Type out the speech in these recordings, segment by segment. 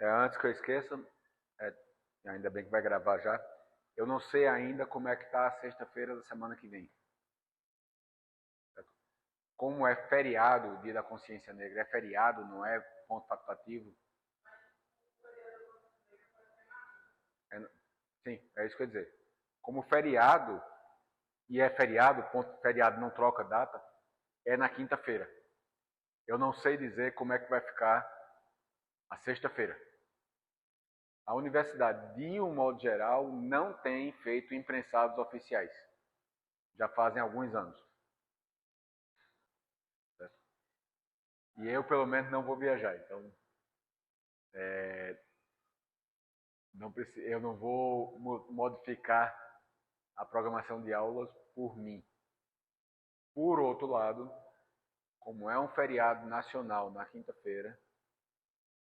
Antes que eu esqueça, ainda bem que vai gravar já, eu não sei ainda como é que está a sexta-feira da semana que vem. Como é feriado, o Dia da Consciência Negra é feriado, não é ponto facultativo. Sim, é isso que eu ia dizer. Como feriado, e é feriado, ponto feriado não troca data, é na quinta-feira. Eu não sei dizer como é que vai ficar a sexta-feira. A universidade, de um modo geral, não tem feito imprensados oficiais. Já fazem alguns anos. Certo? E eu, pelo menos, não vou viajar. Então, eu não vou modificar a programação de aulas por mim. Por outro lado, como é um feriado nacional na quinta-feira,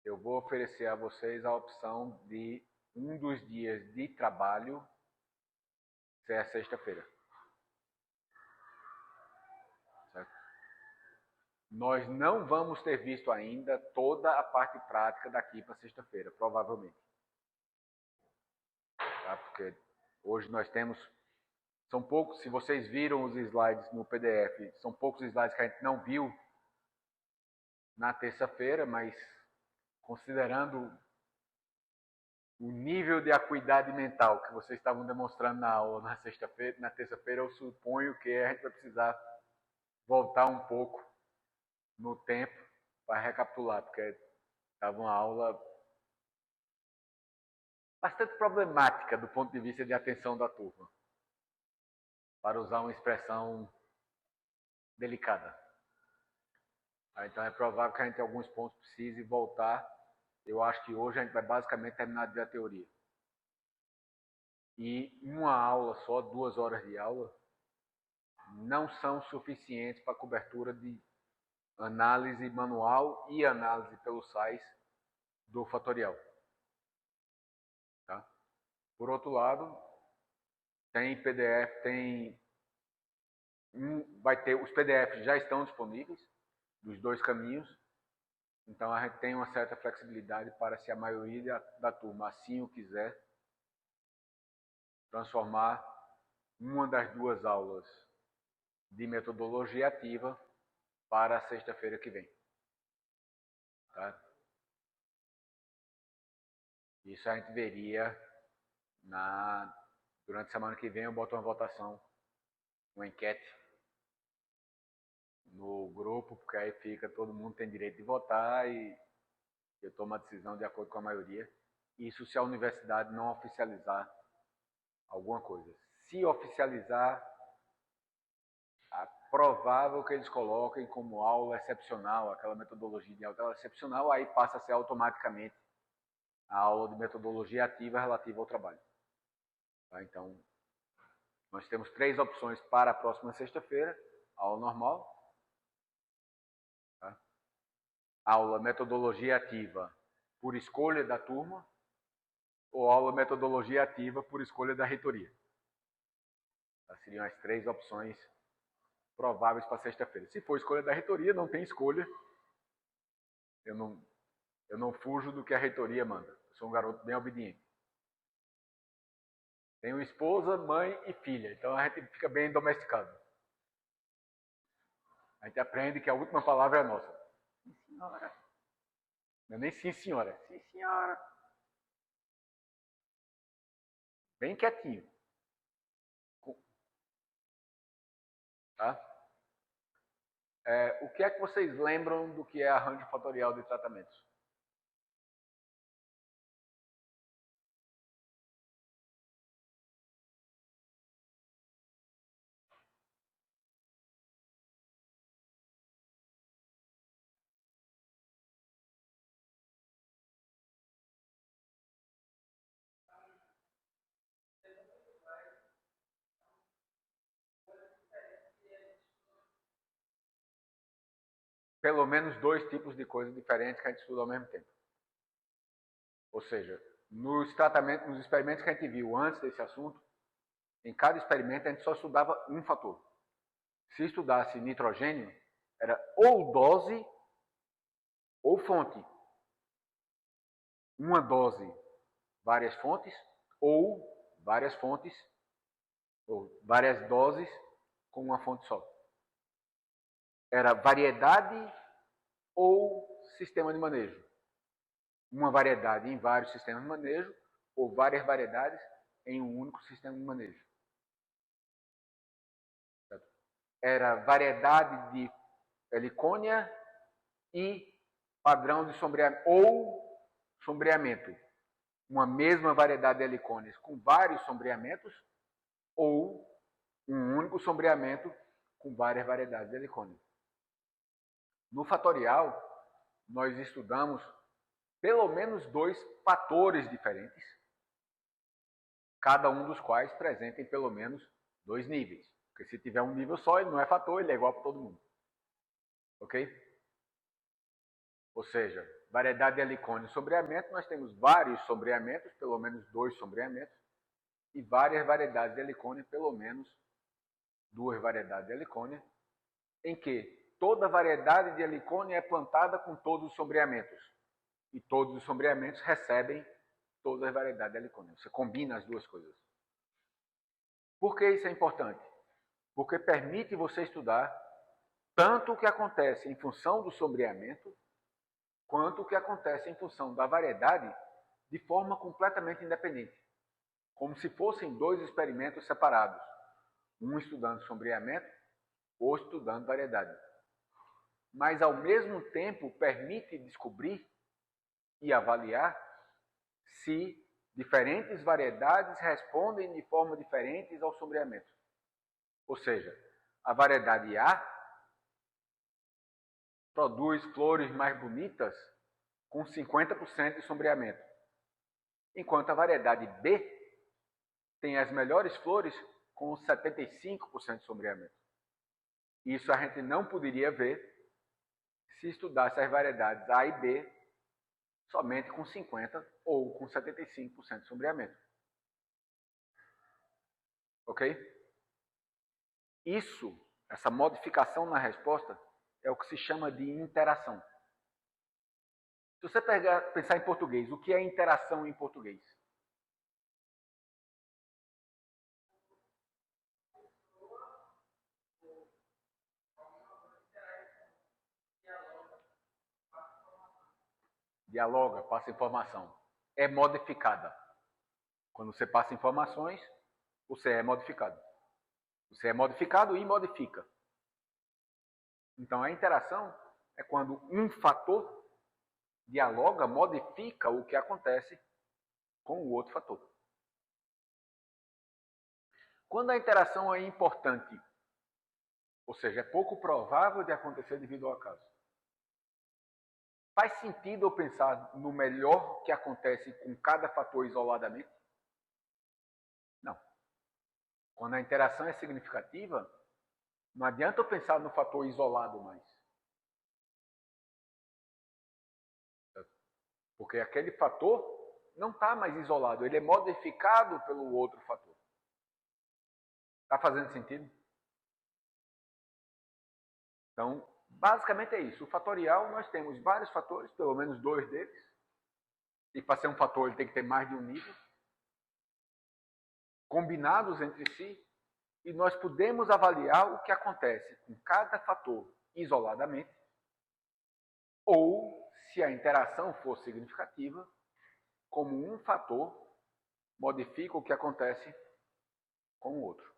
eu vou oferecer a vocês a opção de um dos dias de trabalho ser a sexta-feira. Certo? Nós não vamos ter visto ainda toda a parte prática daqui para sexta-feira, provavelmente. Tá? Porque hoje nós temos... São poucos, se vocês viram os slides no PDF, são poucos slides que a gente não viu na terça-feira, mas considerando o nível de acuidade mental que vocês estavam demonstrando na aula na sexta-feira, na terça-feira, eu suponho que a gente vai precisar voltar um pouco no tempo para recapitular, porque estava uma aula bastante problemática do ponto de vista de atenção da turma, para usar uma expressão delicada. Então é provável que a gente em alguns pontos precise voltar. Eu acho que hoje a gente vai basicamente terminar de ver a teoria. E uma aula só, 2 horas de aula, não são suficientes para a cobertura de análise manual e análise pelo SAIS do fatorial. Tá? Por outro lado, tem PDF, vai ter, os PDFs já estão disponíveis, dos 2 caminhos, então a gente tem uma certa flexibilidade para, se a maioria da turma assim o quiser, transformar uma das 2 aulas de metodologia ativa para a sexta-feira que vem. Tá? Isso a gente veria durante a semana que vem. Eu boto uma votação, uma enquete no grupo, porque aí fica, todo mundo tem direito de votar e eu tomo a decisão de acordo com a maioria. Isso se a universidade não oficializar alguma coisa. Se oficializar, é provável que eles coloquem como aula excepcional, aquela metodologia de aula excepcional, aí passa a ser automaticamente a aula de metodologia ativa relativa ao trabalho. Tá? Então, nós temos 3 opções para a próxima sexta-feira: aula normal, tá? Aula metodologia ativa por escolha da turma, ou aula metodologia ativa por escolha da reitoria. Tá? Seriam as 3 opções prováveis para sexta-feira. Se for escolha da reitoria, não tem escolha. Eu não fujo do que a reitoria manda. Eu sou um garoto bem obediente. Tenho esposa, mãe e filha, então a gente fica bem domesticado. A gente aprende que a última palavra é a nossa. Sim, senhora. Não é nem sim, senhora. Sim, senhora. Bem quietinho. Tá? O que é que vocês lembram do que é arranjo fatorial de tratamentos? Pelo menos 2 tipos de coisas diferentes que a gente estuda ao mesmo tempo. Ou seja, nos experimentos que a gente viu antes desse assunto, em cada experimento a gente só estudava um fator. Se estudasse nitrogênio, era ou dose ou fonte. uma dose, várias fontes, ou várias fontes, ou várias doses com uma fonte só. Era variedade ou sistema de manejo. Uma variedade em vários sistemas de manejo, ou várias variedades em um único sistema de manejo. Era variedade de helicônia e padrão de sombreamento, ou sombreamento. Uma mesma variedade de helicônias com vários sombreamentos, ou um único sombreamento com várias variedades de helicônias. No fatorial, nós estudamos pelo menos 2 fatores diferentes, cada um dos quais presente em pelo menos 2 níveis. Porque se tiver um nível só, ele não é fator, ele é igual para todo mundo. Ok? Ou seja, variedade de helicônio e sombreamento, nós temos vários sombreamentos, pelo menos 2 sombreamentos, e várias variedades de helicônio, pelo menos 2 variedades de helicônio, em que toda variedade de helicônio é plantada com todos os sombreamentos. E todos os sombreamentos recebem todas as variedades de helicônio. Você combina as duas coisas. Por que isso é importante? Porque permite você estudar tanto o que acontece em função do sombreamento, quanto o que acontece em função da variedade, de forma completamente independente. Como se fossem 2 experimentos separados. Um estudando sombreamento, outro estudando variedade. Mas, ao mesmo tempo, permite descobrir e avaliar se diferentes variedades respondem de forma diferente ao sombreamento. Ou seja, a variedade A produz flores mais bonitas com 50% de sombreamento, enquanto a variedade B tem as melhores flores com 75% de sombreamento. Isso a gente não poderia ver se estudasse as variedades A e B somente com 50% ou com 75% de sombreamento. Ok? Isso, essa modificação na resposta, é o que se chama de interação. Se você pensar em português, o que é interação em português? Dialoga, passa informação. É modificada. Quando você passa informações, você é modificado. Você é modificado e modifica. Então, a interação é quando um fator dialoga, modifica o que acontece com o outro fator. Quando a interação é importante, ou seja, é pouco provável de acontecer devido ao acaso, faz sentido eu pensar no melhor que acontece com cada fator isoladamente? Não. Quando a interação é significativa, não adianta eu pensar no fator isolado mais. Porque aquele fator não está mais isolado, ele é modificado pelo outro fator. Está fazendo sentido? Então, basicamente é isso. O fatorial, nós temos vários fatores, pelo menos 2 deles. E para ser um fator, ele tem que ter mais de um nível. Combinados entre si. E nós podemos avaliar o que acontece com cada fator isoladamente. Ou, se a interação for significativa, como um fator modifica o que acontece com o outro.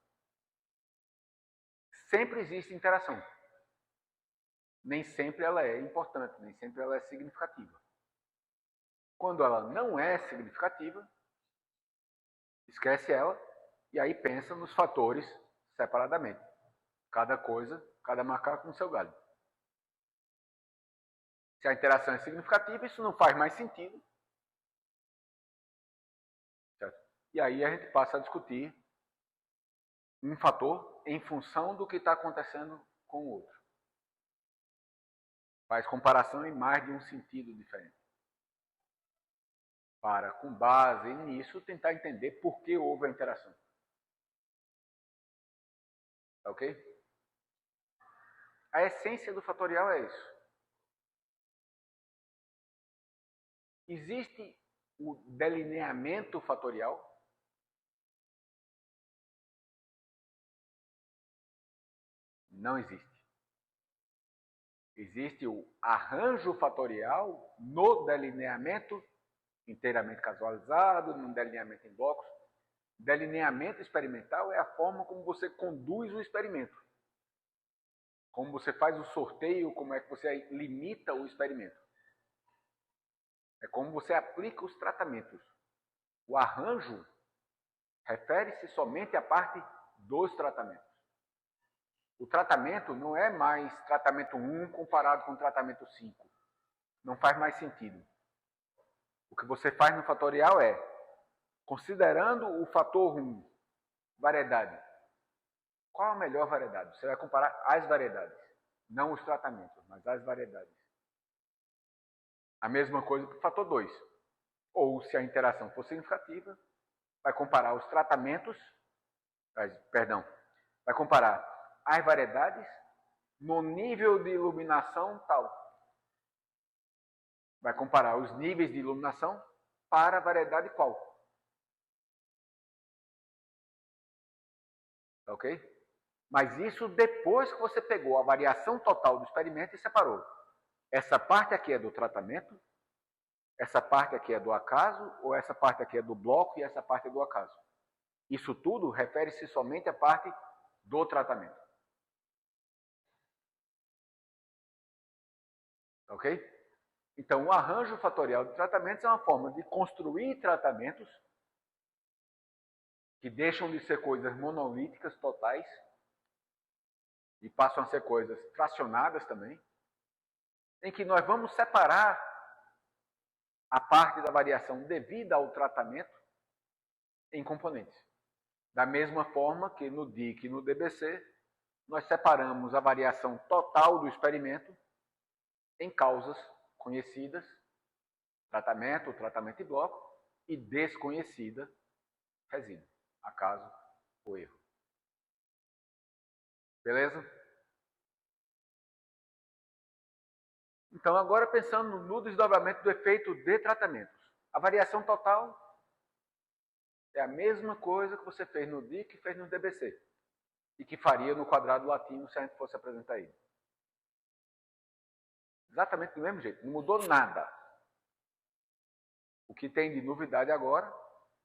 Sempre existe interação. Nem sempre ela é importante, nem sempre ela é significativa. Quando ela não é significativa, esquece ela e aí pensa nos fatores separadamente. Cada coisa, cada macaco no seu galho. Se a interação é significativa, isso não faz mais sentido. Certo? E aí a gente passa a discutir um fator em função do que está acontecendo com o outro. Faz comparação em mais de um sentido diferente. Para, com base nisso, tentar entender por que houve a interação. Ok? A essência do fatorial é isso. Existe o delineamento fatorial? Não existe. Existe o arranjo fatorial no delineamento inteiramente casualizado, no delineamento em blocos. Delineamento experimental é a forma como você conduz o experimento. Como você faz o sorteio, como é que você limita o experimento. É como você aplica os tratamentos. O arranjo refere-se somente à parte dos tratamentos. O tratamento não é mais tratamento 1 comparado com o tratamento 5. Não faz mais sentido. O que você faz no fatorial é, considerando o fator 1, variedade, qual a melhor variedade? Você vai comparar as variedades, não os tratamentos, mas as variedades. A mesma coisa para o fator 2. Ou, se a interação for significativa, vai comparar os tratamentos, vai comparar as variedades no nível de iluminação tal. Vai comparar os níveis de iluminação para a variedade qual. Ok? Mas isso depois que você pegou a variação total do experimento e separou. Essa parte aqui é do tratamento, essa parte aqui é do acaso, ou essa parte aqui é do bloco e essa parte é do acaso. Isso tudo refere-se somente à parte do tratamento. Ok? Então, o arranjo fatorial de tratamentos é uma forma de construir tratamentos que deixam de ser coisas monolíticas totais e passam a ser coisas fracionadas também, em que nós vamos separar a parte da variação devida ao tratamento em componentes. Da mesma forma que no DIC e no DBC, nós separamos a variação total do experimento em causas conhecidas, tratamento e bloco, e desconhecida, resíduo, acaso ou erro. Beleza? Então, agora pensando no desdobramento do efeito de tratamentos. A variação total é a mesma coisa que você fez no DIC e fez no DBC. E que faria no quadrado latino se a gente fosse apresentar ele. Exatamente do mesmo jeito, não mudou nada. O que tem de novidade agora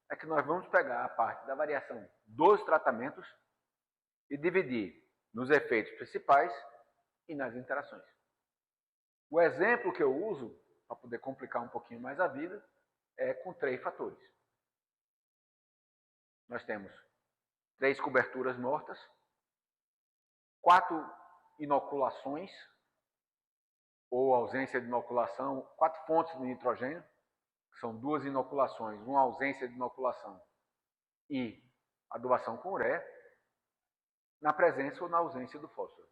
é que nós vamos pegar a parte da variação dos tratamentos e dividir nos efeitos principais e nas interações. O exemplo que eu uso, para poder complicar um pouquinho mais a vida, é com 3 fatores. Nós temos 3 coberturas mortas, 4 inoculações, ou ausência de inoculação, 4 fontes de nitrogênio, que são 2 inoculações, uma ausência de inoculação e adubação com ureia, na presença ou na ausência do fósforo.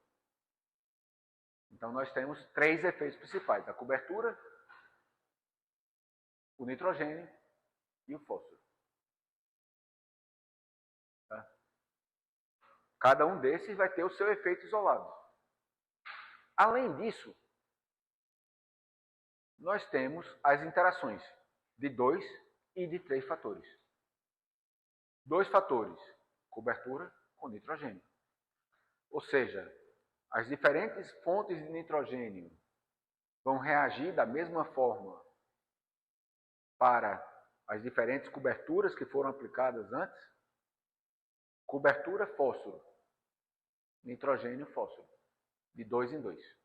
Então, nós temos 3 efeitos principais: a cobertura, o nitrogênio e o fósforo. Tá? Cada um desses vai ter o seu efeito isolado. Além disso, nós temos as interações de 2 e de 3 fatores. 2 fatores, cobertura com nitrogênio. Ou seja, as diferentes fontes de nitrogênio vão reagir da mesma forma para as diferentes coberturas que foram aplicadas antes. Cobertura, fósforo. Nitrogênio, fósforo. De 2 em 2.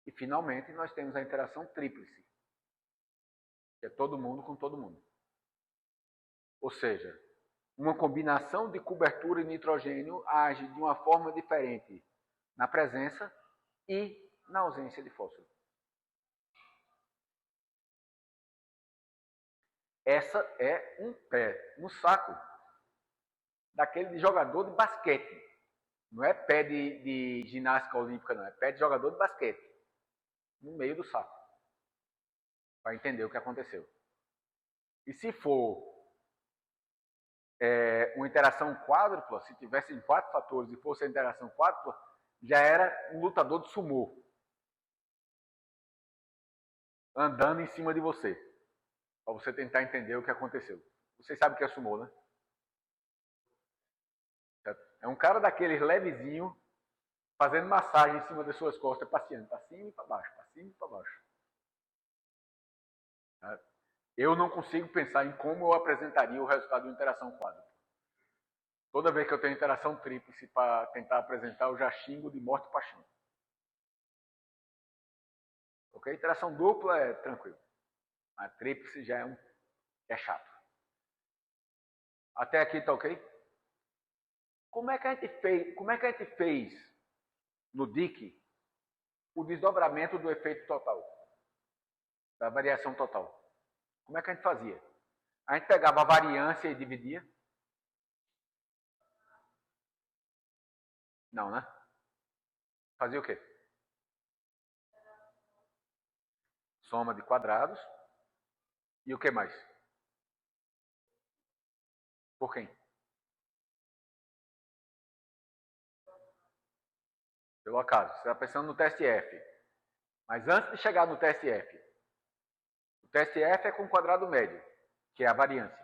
E, finalmente, nós temos a interação tríplice, que é todo mundo com todo mundo. Ou seja, uma combinação de cobertura e nitrogênio age de uma forma diferente na presença e na ausência de fósforo. Essa é um pé no saco daquele de jogador de basquete. Não é pé de ginástica olímpica, não. É pé de jogador de basquete. No meio do saco. Para entender o que aconteceu. E se for uma interação quádrupla, se tivesse 4 fatores e fosse a interação quádrupla, já era um lutador de sumô. andando em cima de você. Para você tentar entender o que aconteceu. Vocês sabem o que é sumô, né? É um cara daqueles levezinho, fazendo massagem em cima das suas costas, passeando para cima e para baixo, para cima e para baixo. Eu não consigo pensar em como eu apresentaria o resultado de uma interação quádrupla. Toda vez que eu tenho interação tríplice para tentar apresentar, eu já xingo de morte e paixão. Ok? Interação dupla é tranquilo. A tríplice já é chato. Até aqui tá ok? Como é que a gente fez no DIC o desdobramento do efeito total? Da variação total. Como é que a gente fazia? A gente pegava a variância e dividia? Não, né? Fazia o quê? Soma de quadrados. E o que mais? Por quem? Pelo acaso. Você está pensando no teste F. Mas antes de chegar no teste F, o teste F é com o quadrado médio, que é a variância.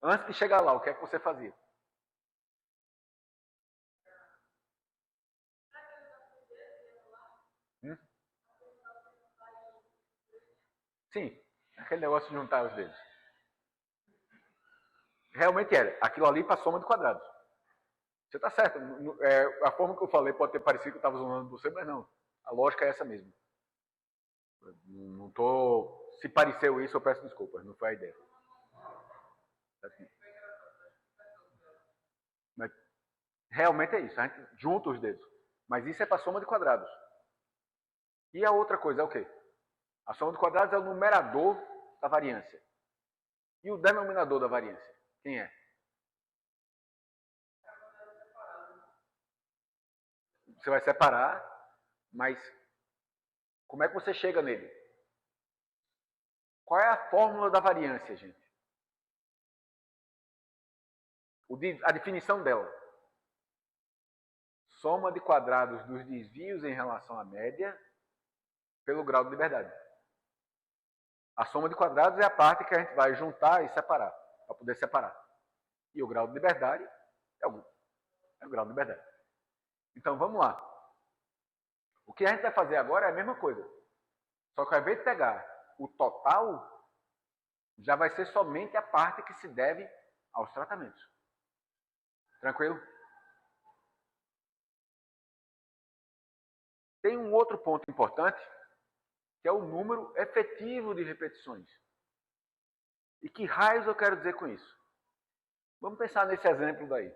Antes de chegar lá, o que é que você fazia? Hum? Sim, aquele negócio de juntar os dedos. Realmente era. Aquilo ali para soma de quadrados. Você está certo. A forma que eu falei pode ter parecido que eu estava zoando você, mas não. A lógica é essa mesmo. Não tô. Se pareceu isso, eu peço desculpas. Não foi a ideia. Mas realmente é isso. A gente junta os dedos. Mas isso é para soma de quadrados. E a outra coisa é o quê? A soma de quadrados é o numerador da variância. E o denominador da variância? Quem é? Você vai separar, mas como é que você chega nele? Qual é a fórmula da variância, gente? A definição dela. Soma de quadrados dos desvios em relação à média pelo grau de liberdade. A soma de quadrados é a parte que a gente vai juntar e separar, para poder separar. E o grau de liberdade é o grau de liberdade. Então vamos lá. O que a gente vai fazer agora é a mesma coisa. Só que ao invés de pegar o total, já vai ser somente a parte que se deve aos tratamentos. Tranquilo? Tem um outro ponto importante, que é o número efetivo de repetições. E que raios eu quero dizer com isso? Vamos pensar nesse exemplo daí.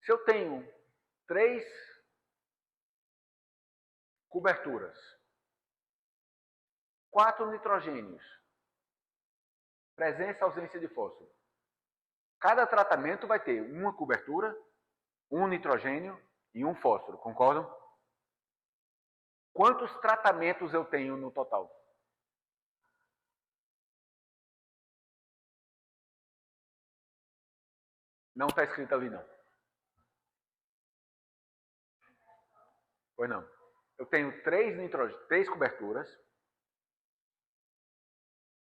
Se eu tenho 3 coberturas, 4 nitrogênios, presença e ausência de fósforo. Cada tratamento vai ter uma cobertura, um nitrogênio e um fósforo, concordam? Quantos tratamentos eu tenho no total? Não está escrito ali, não. Pois não. Eu tenho 3 coberturas,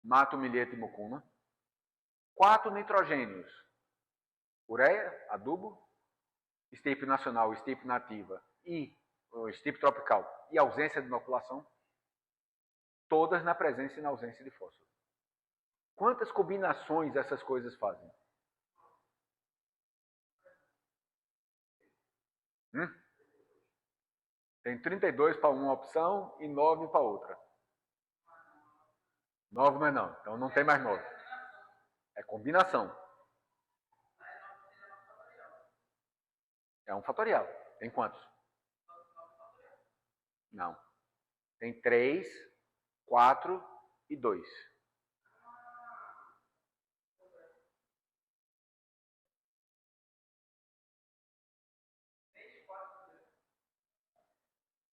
mato, milhete e mucuna, 4 nitrogênios, ureia, adubo, estipe nacional, estipe nativa e estipe tropical e ausência de inoculação, todas na presença e na ausência de fósforo. Quantas combinações essas coisas fazem? Tem 32 para uma opção e 9 para outra. 9 não é não, então não tem mais 9. É combinação. É um fatorial. Tem quantos? Não. Tem 3, 4 e 2.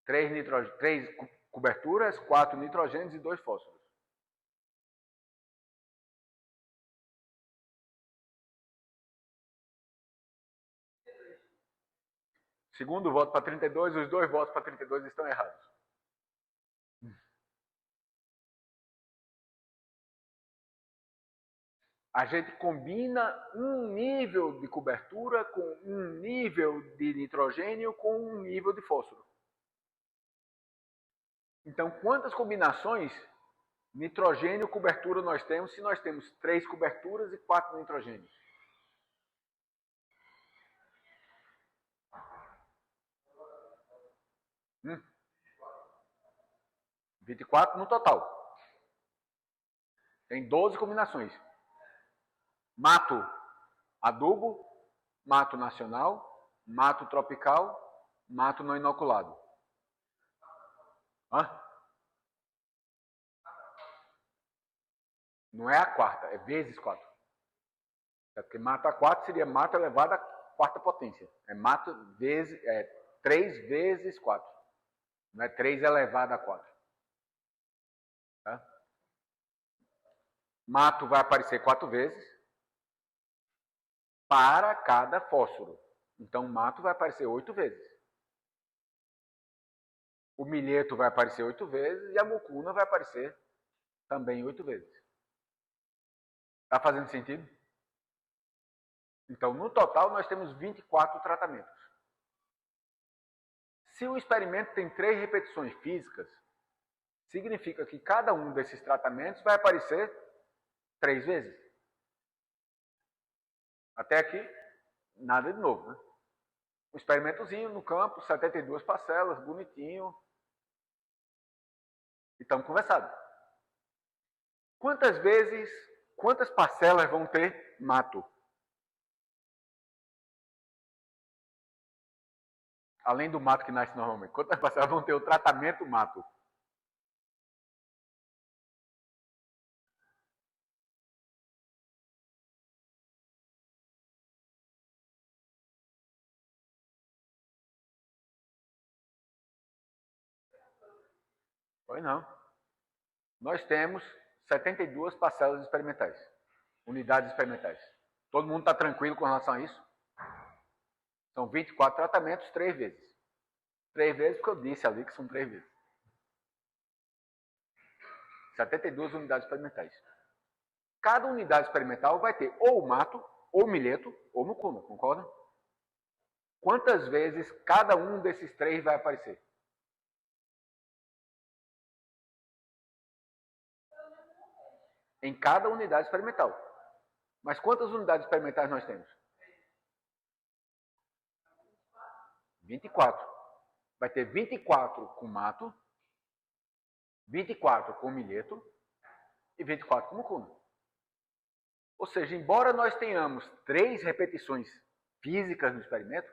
Três coberturas, 4 nitrogênios e 2 fósforos. Segundo voto para 32, os 2 votos para 32 estão errados. a gente combina um nível de cobertura com um nível de nitrogênio com um nível de fósforo. Então, quantas combinações nitrogênio cobertura nós temos se nós temos 3 coberturas e 4 nitrogênios? Hum? 24 no total. Tem 12 combinações. Mato adubo, mato nacional, mato tropical, mato não inoculado. Hã? Não é a quarta, é vezes 4. Porque mato a 4 seria mato elevado à quarta potência. É mato vezes, 3 vezes 4. Não é 3 elevado a 4. Tá? Mato vai aparecer 4 vezes para cada fósforo. Então, mato vai aparecer 8 vezes. O milheto vai aparecer 8 vezes e a mucuna vai aparecer também 8 vezes. Está fazendo sentido? Então, no total, nós temos 24 tratamentos. Se o experimento tem 3 repetições físicas, significa que cada um desses tratamentos vai aparecer 3 vezes. Até aqui, nada de novo, né? Um experimentozinho no campo, 72 parcelas, bonitinho. E estamos conversando. Quantas parcelas vão ter mato? Além do mato que nasce normalmente, quantas parcelas vão ter o tratamento mato? Pois não. Nós temos 72 parcelas experimentais, unidades experimentais. Todo mundo está tranquilo com relação a isso? São 24 tratamentos, 3 vezes. 3 vezes porque eu disse ali que são 3 vezes. 72 unidades experimentais. Cada unidade experimental vai ter ou mato, ou milheto, ou mucuna, concorda? Quantas vezes cada um desses 3 vai aparecer? Em cada unidade experimental. Mas quantas unidades experimentais nós temos? 24. Vai ter 24 com mato, 24 com milheto e 24 com mucuna. Ou seja, embora nós tenhamos 3 repetições físicas no experimento,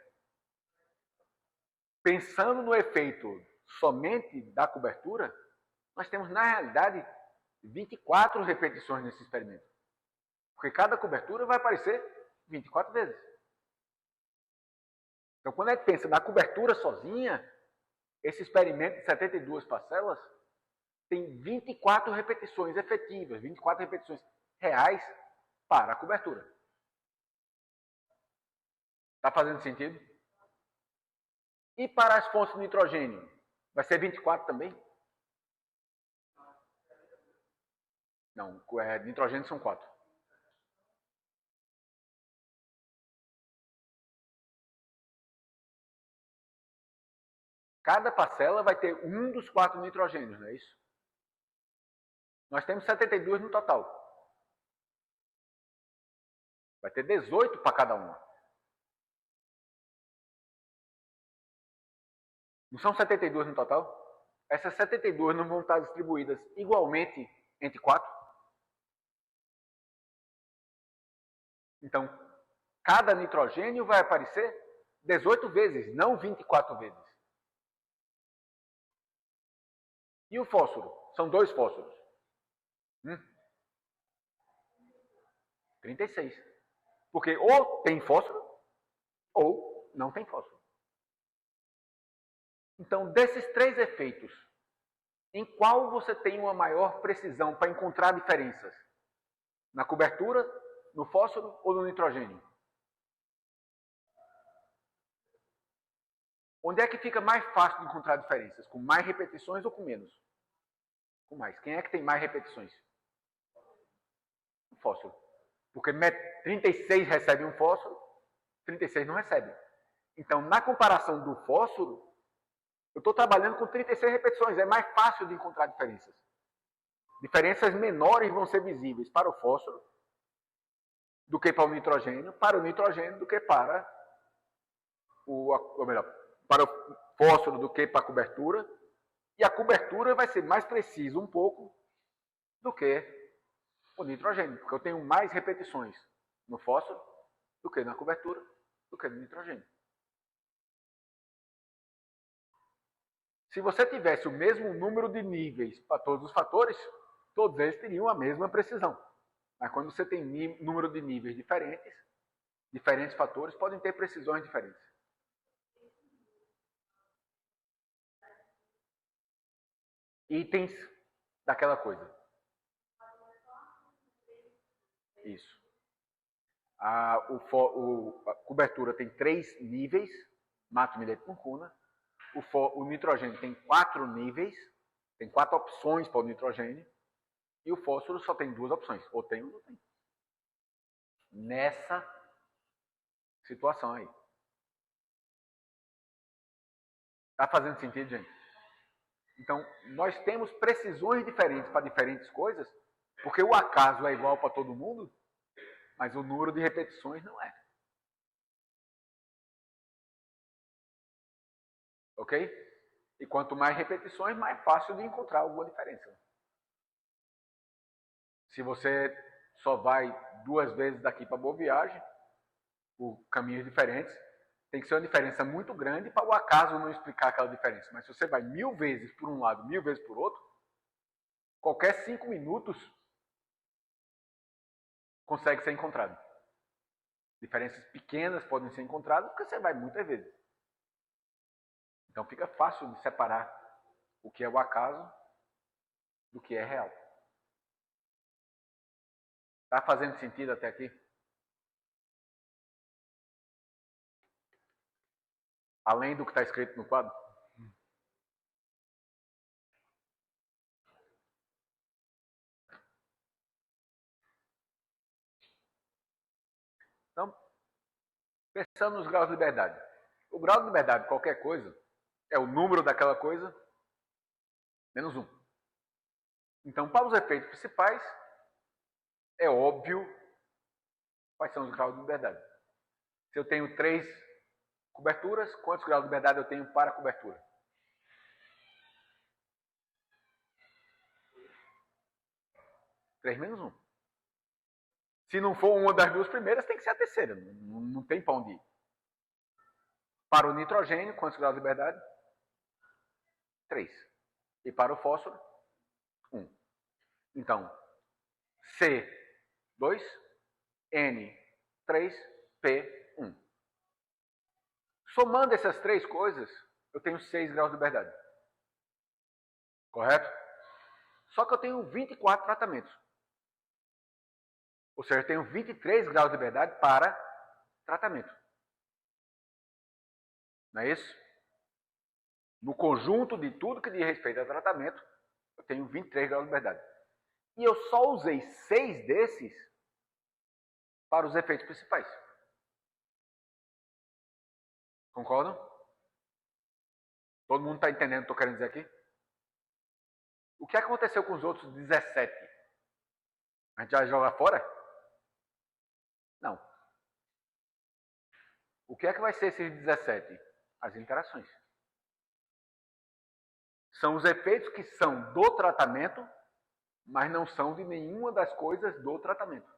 pensando no efeito somente da cobertura, nós temos, na realidade, 24 repetições nesse experimento. Porque cada cobertura vai aparecer 24 vezes. Então, quando a gente pensa na cobertura sozinha, esse experimento de 72 parcelas tem 24 repetições efetivas, 24 repetições reais para a cobertura. Está fazendo sentido? E para as fontes de nitrogênio? Vai ser 24 também? Não, nitrogênio são 4. Cada parcela vai ter um dos 4 nitrogênios, não é isso? Nós temos 72 no total. Vai ter 18 para cada uma. Não são 72 no total? Essas 72 não vão estar distribuídas igualmente entre 4? Então, cada nitrogênio vai aparecer 18 vezes, não 24 vezes. E o fósforo? São 2 fósforos. 36. Porque ou tem fósforo, ou não tem fósforo. Então, desses 3 efeitos, em qual você tem uma maior precisão para encontrar diferenças? Na cobertura, no fósforo ou no nitrogênio? Onde é que fica mais fácil de encontrar diferenças? Com mais repetições ou com menos? Com mais. Quem é que tem mais repetições? O fósforo. Porque 36 recebe um fósforo, 36 não recebe. Então, na comparação do fósforo, eu estou trabalhando com 36 repetições. É mais fácil de encontrar diferenças. Diferenças menores vão ser visíveis para o fósforo do que para o nitrogênio do que para ou melhor, para o fósforo do que para a cobertura. E a cobertura vai ser mais precisa um pouco do que o nitrogênio, porque eu tenho mais repetições no fósforo do que na cobertura, do que no nitrogênio. Se você tivesse o mesmo número de níveis para todos os fatores, todos eles teriam a mesma precisão. Mas quando você tem número de níveis diferentes, diferentes fatores podem ter precisões diferentes. Itens daquela coisa. Isso. A cobertura tem 3 níveis, mato, milheto, curcuna. O nitrogênio tem 4 níveis, tem 4 opções para o nitrogênio. E o fósforo só tem 2 opções, ou tem ou não tem. Nessa situação aí. Está fazendo sentido, gente? Então, nós temos precisões diferentes para diferentes coisas, porque o acaso é igual para todo mundo, mas o número de repetições não é. Ok? E quanto mais repetições, mais fácil de encontrar alguma diferença. Se você só vai 2 vezes daqui para Boa Viagem, por caminhos diferentes, tem que ser uma diferença muito grande para o acaso não explicar aquela diferença. Mas se você vai 1000 vezes por um lado, 1000 vezes por outro, qualquer 5 minutos consegue ser encontrado. Diferenças pequenas podem ser encontradas porque você vai muitas vezes. Então fica fácil de separar o que é o acaso do que é real. Está fazendo sentido até aqui? Além do que está escrito no quadro? Então, pensando nos graus de liberdade. O grau de liberdade de qualquer coisa é o número daquela coisa menos 1. Então, para os efeitos principais, é óbvio quais são os graus de liberdade. Se eu tenho 3 coberturas, quantos graus de liberdade eu tenho para a cobertura? 3 menos 1. Se não for uma das 2 primeiras, tem que ser a terceira. Não tem para onde ir. Para o nitrogênio, quantos graus de liberdade? 3. E para o fósforo, 1. Então, C, 2, N, 3, P, 1. Somando essas 3 coisas, eu tenho 6 graus de liberdade. Correto? Só que eu tenho 24 tratamentos. Ou seja, eu tenho 23 graus de liberdade para tratamento. Não é isso? No conjunto de tudo que diz respeito a tratamento, eu tenho 23 graus de liberdade. E eu só usei 6 desses para os efeitos principais. Concordam? Todo mundo está entendendo o que eu estou querendo dizer aqui? O que aconteceu com os outros 17? A gente vai jogar fora? Não. O que é que vai ser esses 17? As interações. São os efeitos que são do tratamento, mas não são de nenhuma das coisas do tratamento.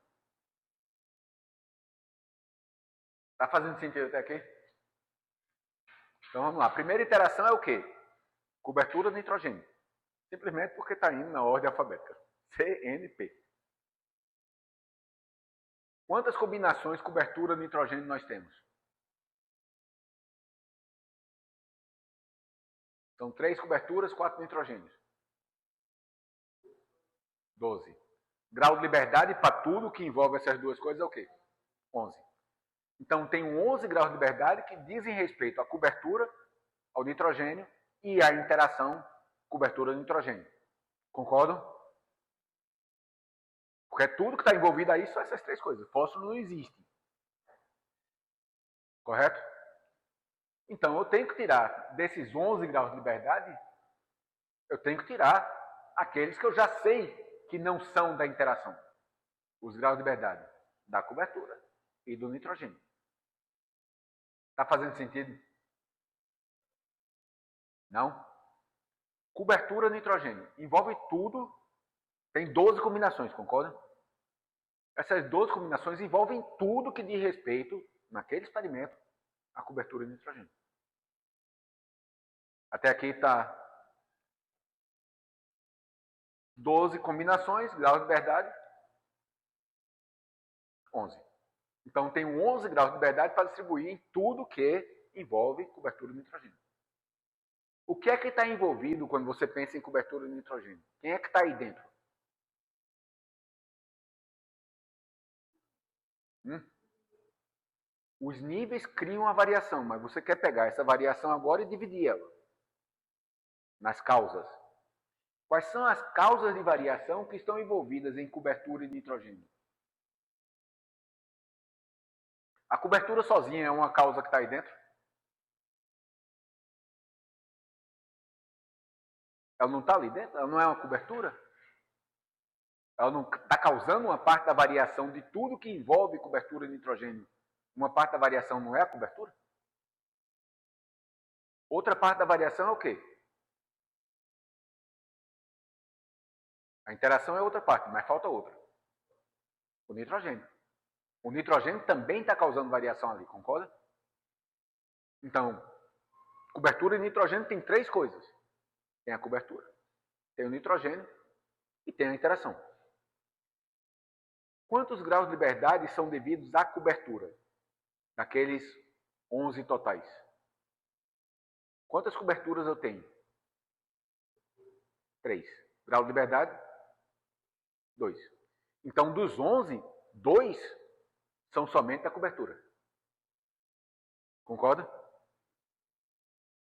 Está fazendo sentido até aqui? Então vamos lá. A primeira interação é o quê? Cobertura de nitrogênio. Simplesmente porque está indo na ordem alfabética. CNP. Quantas combinações cobertura de nitrogênio nós temos? São 3 coberturas, 4 nitrogênios. 12. Grau de liberdade para tudo que envolve essas 2 coisas é o quê? 11. Então, tenho 11 graus de liberdade que dizem respeito à cobertura, ao nitrogênio e à interação cobertura-nitrogênio. Concordam? Porque tudo que está envolvido aí são essas três coisas. Fósforo não existe. Correto? Então, eu tenho que tirar desses 11 graus de liberdade, eu tenho que tirar aqueles que eu já sei que não são da interação. Os graus de liberdade da cobertura e do nitrogênio. Está fazendo sentido? Não? Cobertura nitrogênio. Envolve tudo. Tem 12 combinações, concorda? Essas 12 combinações envolvem tudo que diz respeito, naquele experimento, à cobertura de nitrogênio. Até aqui está 12 combinações, graus de liberdade, 11. Então, tem 11 graus de liberdade para distribuir em tudo que envolve cobertura de nitrogênio. O que é que está envolvido quando você pensa em cobertura de nitrogênio? Quem é que está aí dentro? Os níveis criam a variação, mas você quer pegar essa variação agora e dividir ela nas causas. Quais são as causas de variação que estão envolvidas em cobertura de nitrogênio? A cobertura sozinha é uma causa que está aí dentro? Ela não está ali dentro? Ela não é uma cobertura? Ela não está causando uma parte da variação de tudo que envolve cobertura de nitrogênio? Uma parte da variação não é a cobertura? Outra parte da variação é o quê? A interação é outra parte, mas falta outra. O nitrogênio. O nitrogênio também está causando variação ali, concorda? Então, cobertura de nitrogênio tem três coisas. Tem a cobertura, tem o nitrogênio e tem a interação. Quantos graus de liberdade são devidos à cobertura? Daqueles 11 totais. Quantas coberturas eu tenho? 3. Grau de liberdade? 2. Então, dos 11, 2 são somente da cobertura. Concorda?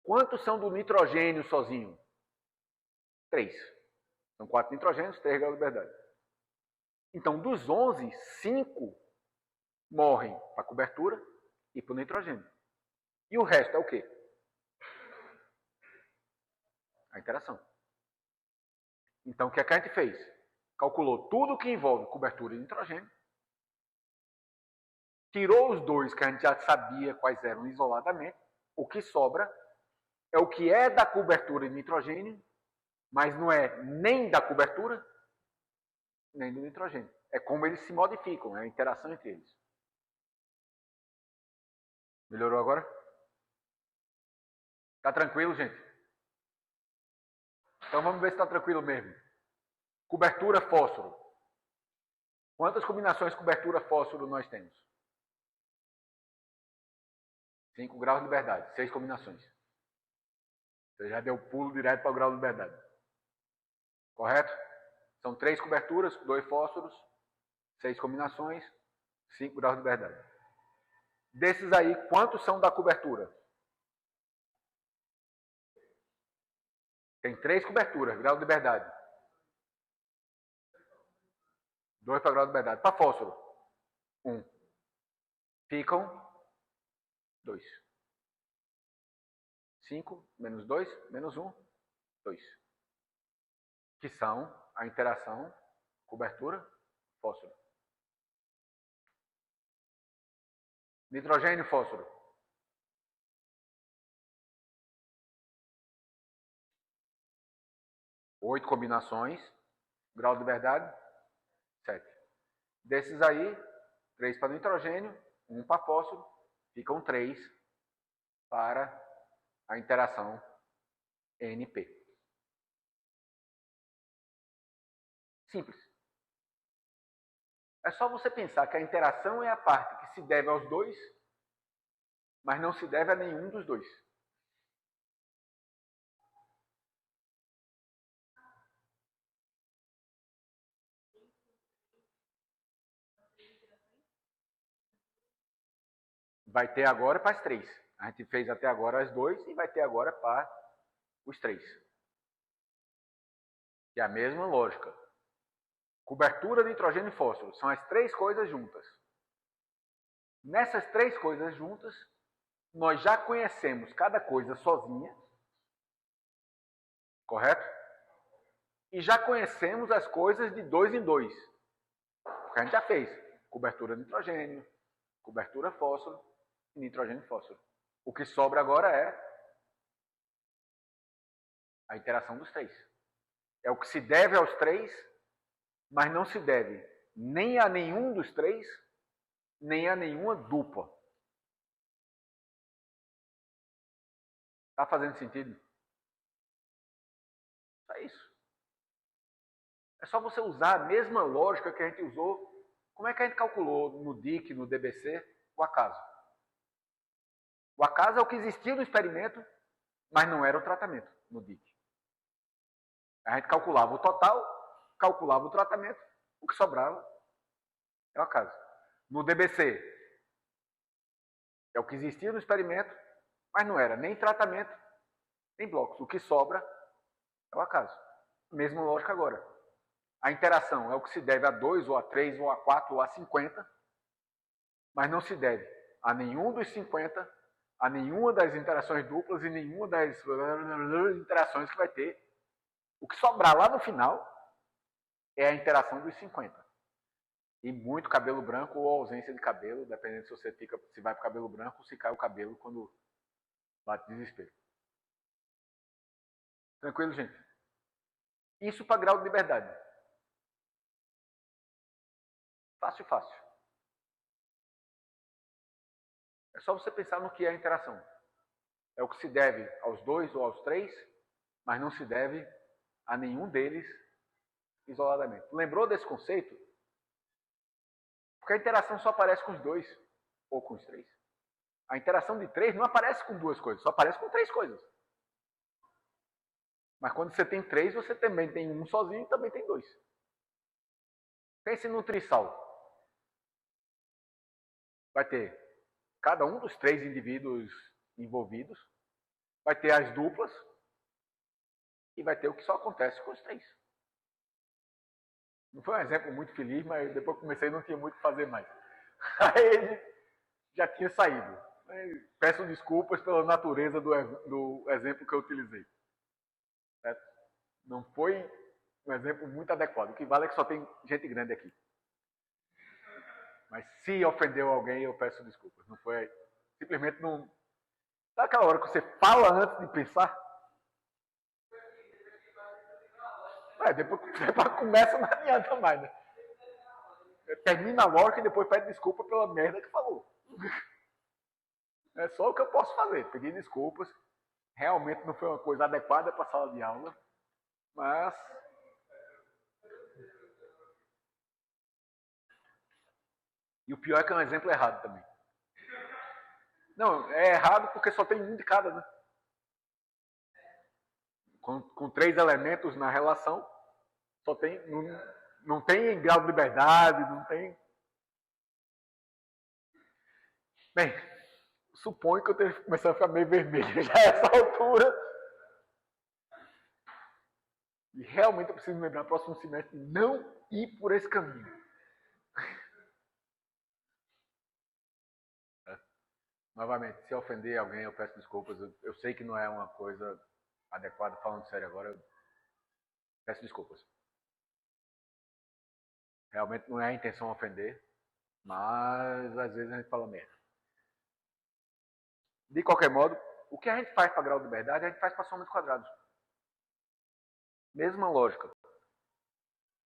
Quantos são do nitrogênio sozinho? 3. São 4 nitrogênios, 3 graus de liberdade. Então, dos 11, 5 morrem para a cobertura e para o nitrogênio. E o resto é o quê? A interação. Então, o que a gente fez? Calculou tudo que envolve cobertura de nitrogênio, tirou os dois que a gente já sabia quais eram isoladamente, o que sobra é o que é da cobertura de nitrogênio, mas não é nem da cobertura, nem do nitrogênio. É como eles se modificam, é a interação entre eles. Melhorou agora? Tá tranquilo, gente? Então vamos ver se está tranquilo mesmo. Cobertura fósforo. Quantas combinações cobertura fósforo nós temos? 5 graus de liberdade, 6 combinações. Você já deu pulo direto para o grau de liberdade. Correto? São 3 coberturas, 2 fósforos, 6 combinações, 5 graus de liberdade. Desses aí, quantos são da cobertura? Tem 3 coberturas, grau de liberdade. 2 para grau de liberdade. Para fósforo, 1. Ficam 2. 5 menos 2, menos 1, 2. Que são a interação cobertura fósforo. Nitrogênio e fósforo. 8 combinações. Grau de liberdade, 7. Desses aí, 3 para nitrogênio, 1 para fósforo, ficam 3 para a interação NP. Simples. É só você pensar que a interação é a parte que se deve aos dois, mas não se deve a nenhum dos dois. Vai ter agora para as 3. A gente fez até agora as 2 e vai ter agora para os 3. Que é a mesma lógica. cobertura, nitrogênio e fósforo. São as três coisas juntas. Nessas três coisas juntas, nós já conhecemos cada coisa sozinha, correto? E já conhecemos as coisas de 2 em 2. Porque a gente já fez cobertura nitrogênio, cobertura fósforo e nitrogênio e fósforo. O que sobra agora é a interação dos três. É o que se deve aos três, mas não se deve nem a nenhum dos três, nem a nenhuma dupla. Está fazendo sentido? É isso. É só você usar a mesma lógica que a gente usou. Como é que a gente calculou no DIC, no DBC, o acaso? O acaso é o que existia no experimento, mas não era o tratamento no DIC. A gente calculava o total, calculava o tratamento, o que sobrava é o acaso. No DBC, é o que existia no experimento, mas não era nem tratamento, nem blocos. O que sobra é o acaso. Mesma lógica agora. A interação é o que se deve a 2, ou a 3, ou a 4, ou a 50, mas não se deve a nenhum dos 50, a nenhuma das interações duplas e nenhuma das interações que vai ter. O que sobrar lá no final é a interação dos 50. E muito cabelo branco ou ausência de cabelo, dependendo se você se vai para o cabelo branco ou se cai o cabelo quando bate desespero. Tranquilo, gente? Isso para grau de liberdade. Fácil, fácil. É só você pensar no que é a interação. É o que se deve aos 2 ou aos 3, mas não se deve a nenhum deles isoladamente. Lembrou desse conceito? Porque a interação só aparece com os 2 ou com os 3. A interação de 3 não aparece com 2 coisas, só aparece com 3 coisas. Mas quando você tem 3, você também tem um sozinho e também tem 2. Pense no trisal. Vai ter cada um dos 3 indivíduos envolvidos, vai ter as duplas e vai ter o que só acontece com os 3. Não foi um exemplo muito feliz, mas depois que comecei não tinha muito o que fazer mais. Aí ele já tinha saído. Peço desculpas pela natureza do exemplo que eu utilizei. Certo? Não foi um exemplo muito adequado. O que vale é que só tem gente grande aqui. Mas se ofendeu alguém, eu peço desculpas. Não foi. Simplesmente não. Sabe aquela hora que você fala antes de pensar? Depois que começa, não adianta mais, né? Termina a lógica e depois pede desculpa pela merda que falou. É só o que eu posso fazer, pedir desculpas. Realmente não foi uma coisa adequada para a sala de aula, mas e o pior é que é um exemplo errado também. Não, é errado porque só tem um de cada, né? Com 3 elementos na relação, só tem. Não tem grau de liberdade, não tem. Bem, suponho que eu tenho que começar a ficar meio vermelho já a essa altura. E realmente eu preciso lembrar no próximo semestre não ir por esse caminho. Novamente, se ofender alguém, eu peço desculpas. Eu sei que não é uma coisa adequada, falando sério agora, eu peço desculpas. Realmente não é a intenção ofender, mas às vezes a gente fala merda. De qualquer modo, o que a gente faz para grau de liberdade, a gente faz para soma de quadrados. Mesma lógica.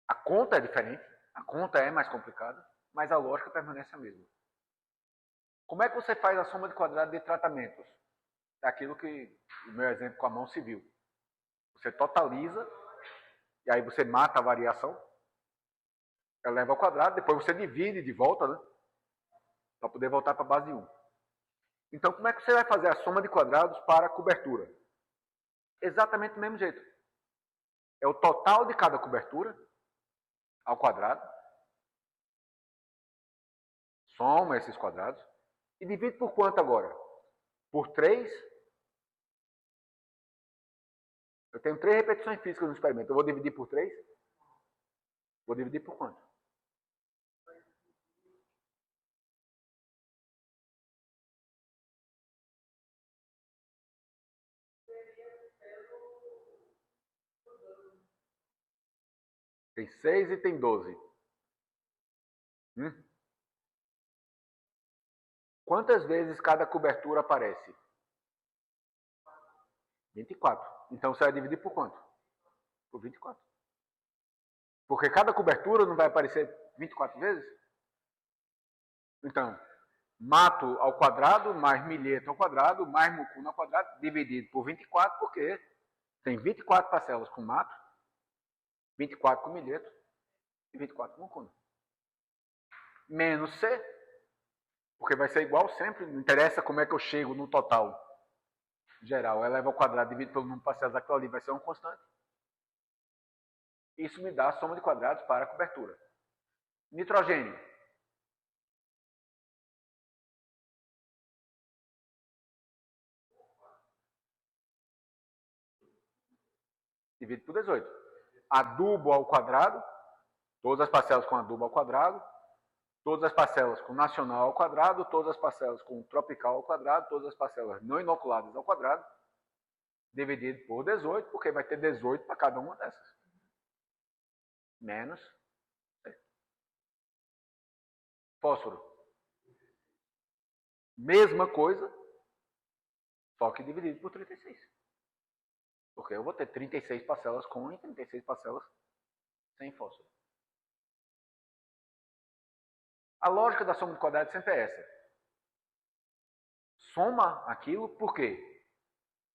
A conta é diferente, a conta é mais complicada, mas a lógica permanece a mesma. Como é que você faz a soma de quadrados de tratamentos? É aquilo que o meu exemplo com a mão se viu. Você totaliza, e aí você mata a variação, eleva ao quadrado, depois você divide de volta, né? Para poder voltar para a base de 1. Então, como é que você vai fazer a soma de quadrados para a cobertura? Exatamente do mesmo jeito. É o total de cada cobertura ao quadrado. Soma esses quadrados. E divide por quanto agora? Por 3. Eu tenho 3 repetições físicas no experimento. Eu vou dividir por 3? Vou dividir por quanto? Tem 6 e tem 12. Quantas vezes cada cobertura aparece? 24. Então você vai dividir por quanto? Por 24. Porque cada cobertura não vai aparecer 24 vezes? Então, mato ao quadrado, mais milheto ao quadrado, mais mucuna ao quadrado, dividido por 24, porque tem 24 parcelas com mato, 24 com milheto e 24 com mucuna. Menos C, porque vai ser igual sempre, não interessa como é que eu chego no total geral. Eleva ao quadrado dividido pelo número de parcelas daquilo ali, vai ser uma constante. Isso me dá a soma de quadrados para a cobertura. Nitrogênio. Divide por 18. Adubo ao quadrado, todas as parcelas com adubo ao quadrado, todas as parcelas com nacional ao quadrado, todas as parcelas com tropical ao quadrado, todas as parcelas não inoculadas ao quadrado, dividido por 18, porque vai ter 18 para cada uma dessas. Menos fósforo. Mesma coisa, só que dividido por 36. Porque eu vou ter 36 parcelas com e 36 parcelas sem fósforo. A lógica da soma de quadrados sempre é essa. Soma aquilo, por quê?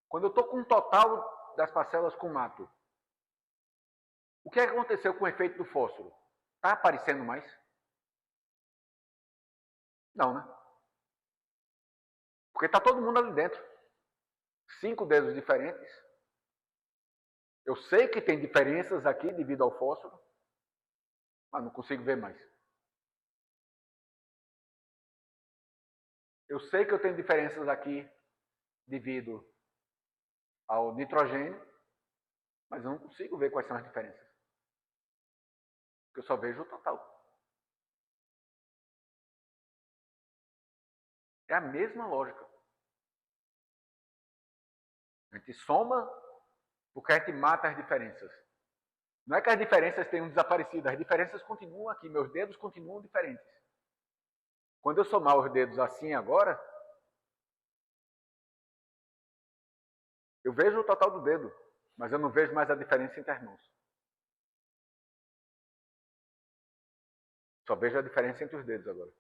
Quando eu estou com o total das parcelas com mato, o que aconteceu com o efeito do fósforo? Está aparecendo mais? Não, né? Porque está todo mundo ali dentro. 5 dedos diferentes. Eu sei que tem diferenças aqui devido ao fósforo, mas não consigo ver mais. Eu sei que eu tenho diferenças aqui devido ao nitrogênio, mas eu não consigo ver quais são as diferenças. Porque eu só vejo o total. É a mesma lógica. A gente soma porque a gente mata as diferenças. Não é que as diferenças tenham desaparecido, as diferenças continuam aqui, meus dedos continuam diferentes. Quando eu somar os dedos assim agora, eu vejo o total do dedo, mas eu não vejo mais a diferença entre as mãos. Só vejo a diferença entre os dedos agora.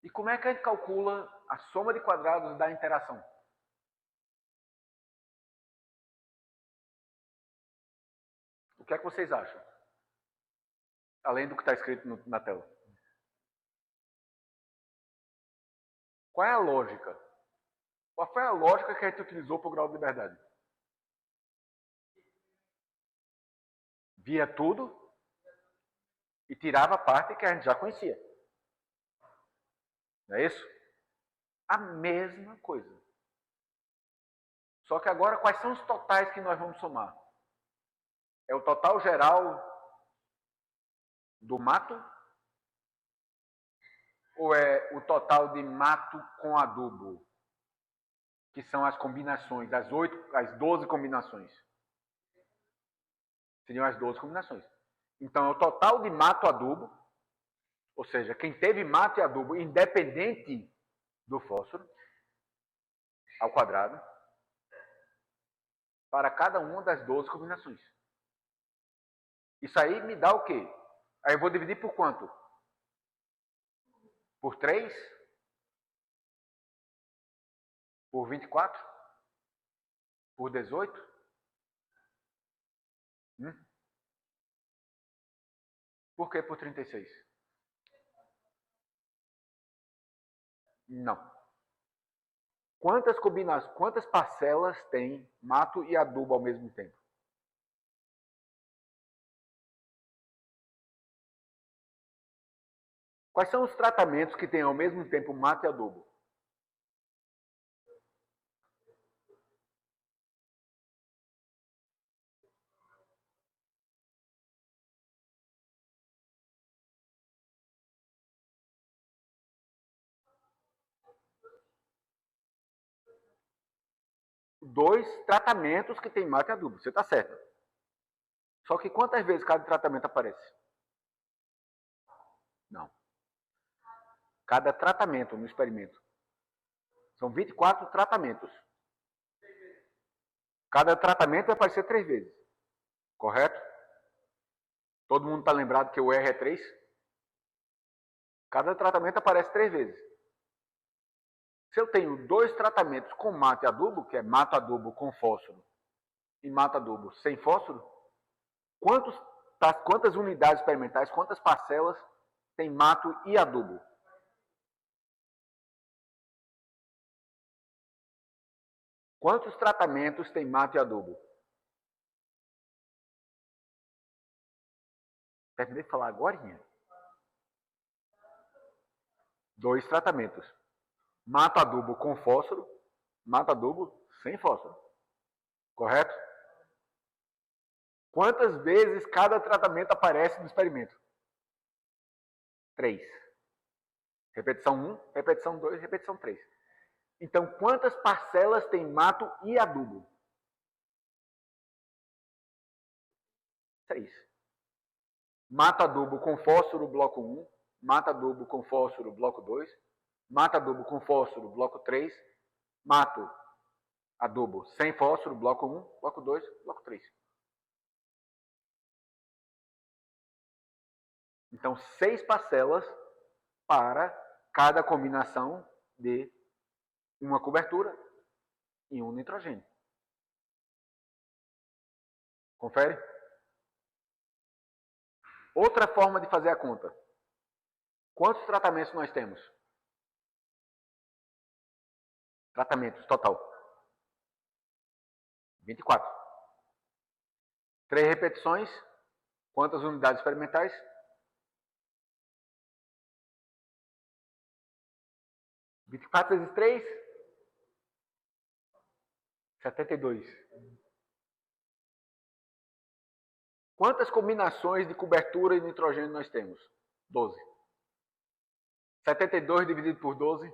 E como é que a gente calcula a soma de quadrados da interação? O que é que vocês acham? Além do que está escrito na tela. Qual é a lógica? Qual foi a lógica que a gente utilizou para o grau de liberdade? Via tudo e tirava a parte que a gente já conhecia. Não é isso? A mesma coisa. Só que agora, quais são os totais que nós vamos somar? É o total geral do mato? Ou é o total de mato com adubo? Que são as combinações, as 12 combinações. Seriam as 12 combinações. Então, é o total de mato adubo, ou seja, quem teve mato e adubo independente do fósforo, ao quadrado, para cada uma das 12 combinações. Isso aí me dá o quê? Aí eu vou dividir por quanto? Por 3? Por 24? Por 18? Por que por 36? Não. Quantas parcelas tem mato e adubo ao mesmo tempo? Quais são os tratamentos que tem ao mesmo tempo mato e adubo? 2 tratamentos que tem mato e adubo. Você está certo. Só que quantas vezes cada tratamento aparece? Não. Cada tratamento no experimento. São 24 tratamentos. Cada tratamento vai aparecer 3 vezes. Correto? Todo mundo está lembrado que o R é 3? Cada tratamento aparece 3 vezes. Se eu tenho 2 tratamentos com mato e adubo, que é mato adubo com fósforo e mato adubo sem fósforo, quantas unidades experimentais, quantas parcelas tem mato e adubo? Quantos tratamentos tem mato e adubo? Terminei de falar agora. 2 tratamentos. Mato adubo com fósforo, mato adubo sem fósforo. Correto? Quantas vezes cada tratamento aparece no experimento? 3. Repetição 1, repetição 2, repetição 3. Então, quantas parcelas tem mato e adubo? 6. Mato adubo com fósforo, bloco 1. Mato adubo com fósforo, bloco 2. Mato adubo com fósforo, bloco 3. Mato adubo sem fósforo, bloco 1, bloco 2, bloco 3. Então, 6 parcelas para cada combinação de uma cobertura e um nitrogênio. Confere? Outra forma de fazer a conta. Quantos tratamentos nós temos? Tratamentos total. 24. 3 repetições. Quantas unidades experimentais? 24 vezes 3? 72. Quantas combinações de cobertura e nitrogênio nós temos? 12. 72 dividido por 12?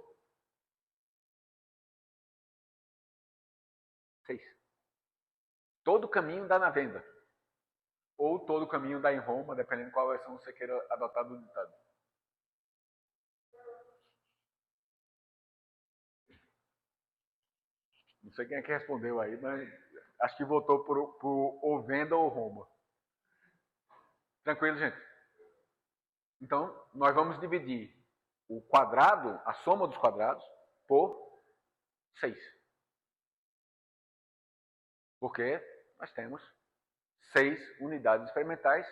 6. Todo caminho dá na venda. Ou todo caminho dá em Roma, dependendo de qual versão você queira adotar do ditado. Não sei quem é que respondeu aí, mas acho que votou por ou venda ou Roma. Tranquilo, gente? Então, nós vamos dividir o quadrado, a soma dos quadrados, por 6. Porque nós temos 6 unidades experimentais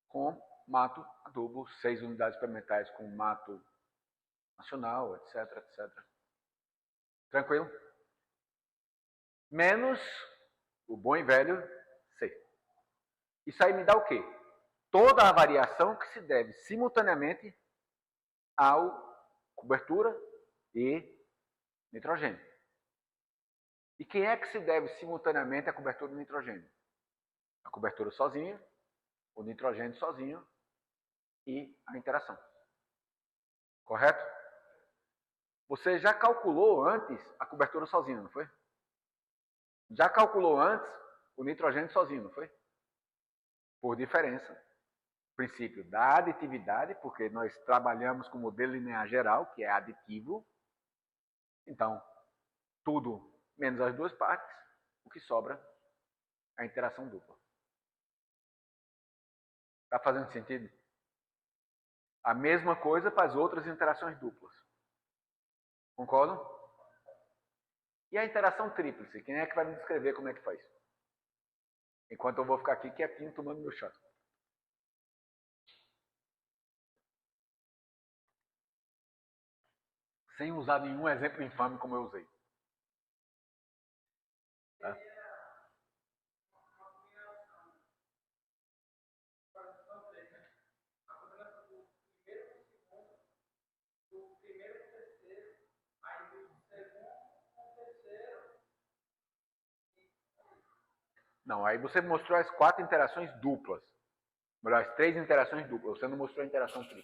com mato adubo, 6 unidades experimentais com mato nacional, etc, etc. Tranquilo? Menos o bom e velho C. Isso aí me dá o quê? Toda a variação que se deve simultaneamente ao cobertura e nitrogênio. E quem é que se deve simultaneamente à cobertura e nitrogênio? A cobertura sozinha, o nitrogênio sozinho e a interação. Correto? Você já calculou antes a cobertura sozinha, não foi? Já calculou antes o nitrogênio sozinho, não foi? Por diferença. Princípio da aditividade, porque nós trabalhamos com o modelo linear geral, que é aditivo. Então, tudo menos as duas partes, o que sobra é a interação dupla. Está fazendo sentido? A mesma coisa para as outras interações duplas. Concordam? E a interação tríplice? Quem é que vai me descrever como é que faz? Enquanto eu vou ficar aqui quietinho tomando meu chá. Sem usar nenhum exemplo infame como eu usei. Tá? Não, aí você mostrou as 4 interações duplas. Melhor, as 3 interações duplas. Você não mostrou a interação tripla.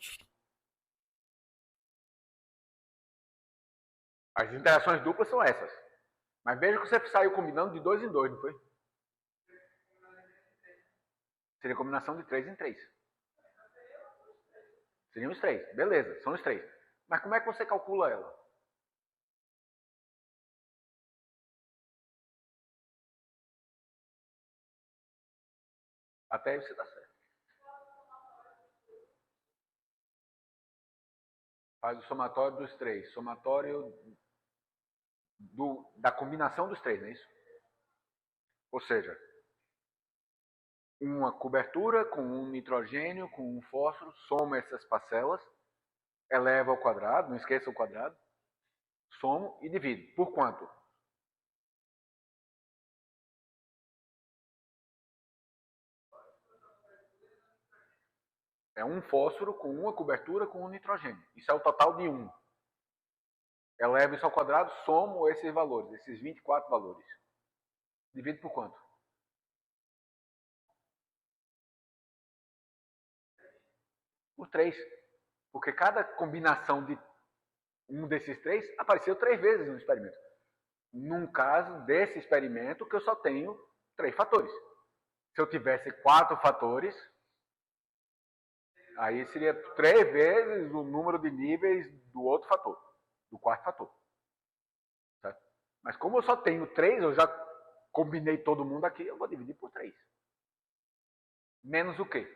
As interações duplas são essas. Mas veja que você saiu combinando de 2 em 2, não foi? Seria combinação de 3 em 3. Seriam os 3. Beleza, são os 3. Mas como é que você calcula ela? Até aí você está certo. Faz o somatório dos 3. Somatório da combinação dos 3, não é isso? Ou seja, uma cobertura com um nitrogênio, com um fósforo, soma essas parcelas, eleva ao quadrado, não esqueça o quadrado, somo e divido. Por quanto? É um fósforo com uma cobertura com um nitrogênio. Isso é o total de 1. Eleva isso ao quadrado, somo esses valores, esses 24 valores. Divido por quanto? Por 3. Porque cada combinação de um desses 3 apareceu 3 vezes no experimento. Num caso desse experimento que eu só tenho 3 fatores. Se eu tivesse 4 fatores, aí seria 3 vezes o número de níveis do outro fator, do quarto fator. Certo? Mas como eu só tenho 3, eu já combinei todo mundo aqui, eu vou dividir por 3. Menos o quê?